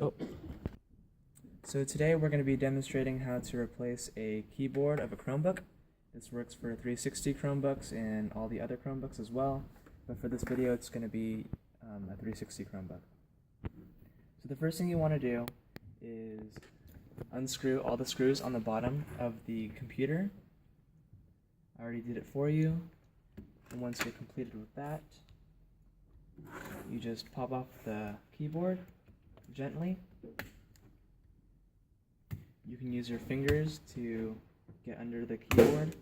Oh. So today we're going to be demonstrating how to replace a keyboard of a Chromebook. This works for 360 Chromebooks and all the other Chromebooks as well, but for this video it's going to be a 360 Chromebook. So the first thing you want to do is unscrew all the screws on the bottom of the computer. I already did it for you, and once you're completed with that, you just pop off the keyboard gently. You can use your fingers to get under the keyboard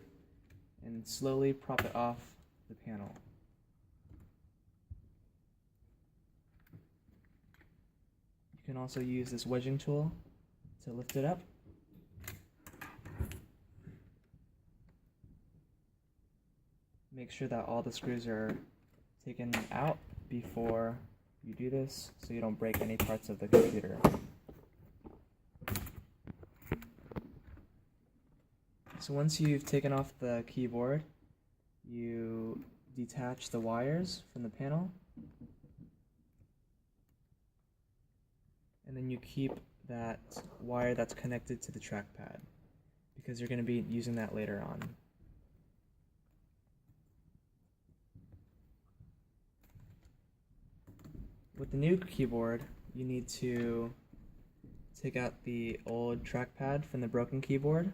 and slowly prop it off the panel. You can also use this wedging tool to lift it up. Make sure that all the screws are taken out before you do this so you don't break any parts of the computer. So once you've taken off the keyboard, you detach the wires from the panel, and then you keep that wire that's connected to the trackpad because you're going to be using that later on. With the new keyboard, you need to take out the old trackpad from the broken keyboard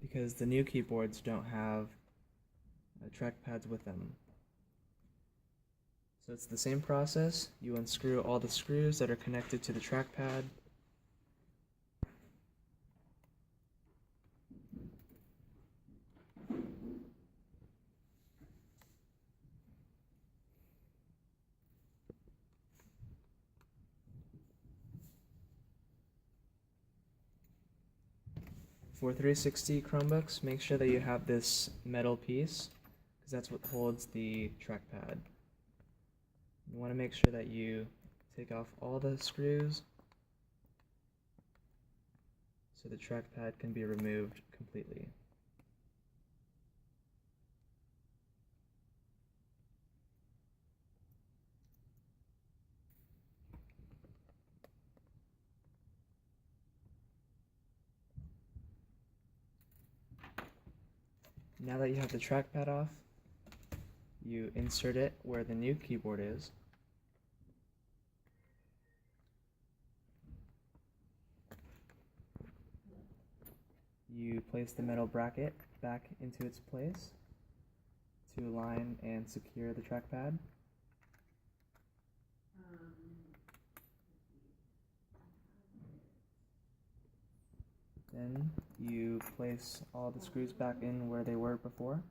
because the new keyboards don't have trackpads with them. So it's the same process. You unscrew all the screws that are connected to the trackpad. For 360 Chromebooks, make sure that you have this metal piece because that's what holds the trackpad. You want to make sure that you take off all the screws so the trackpad can be removed completely. Now that you have the trackpad off, you insert it where the new keyboard is. You place the metal bracket back into its place to align and secure the trackpad. Then you place all the screws back in where they were before.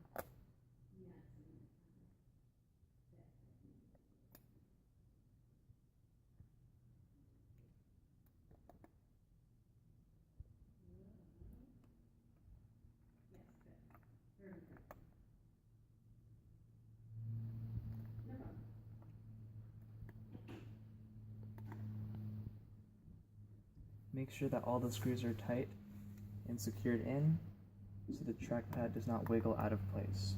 Make sure that all the screws are tight and secured in so the trackpad does not wiggle out of place.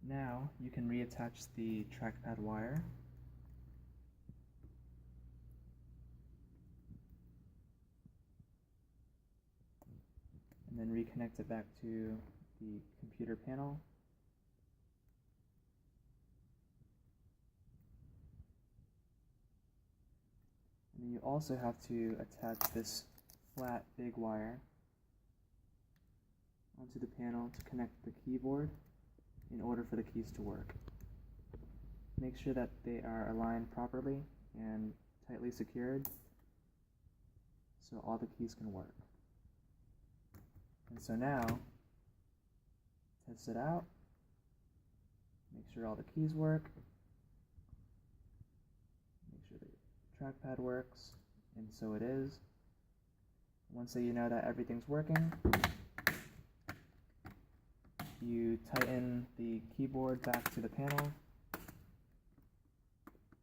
Now you can reattach the trackpad wire. And then reconnect it back to the computer panel. And then you also have to attach this flat big wire onto the panel to connect the keyboard in order for the keys to work. Make sure that they are aligned properly and tightly secured so all the keys can work. And so now, test it out, make sure all the keys work, make sure the trackpad works, and so it is. Once you know that everything's working, you tighten the keyboard back to the panel.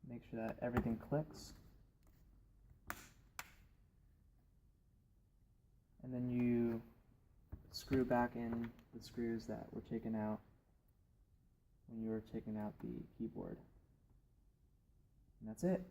Make sure that everything clicks. And then you screw back in the screws that were taken out when you were taking out the keyboard. And that's it.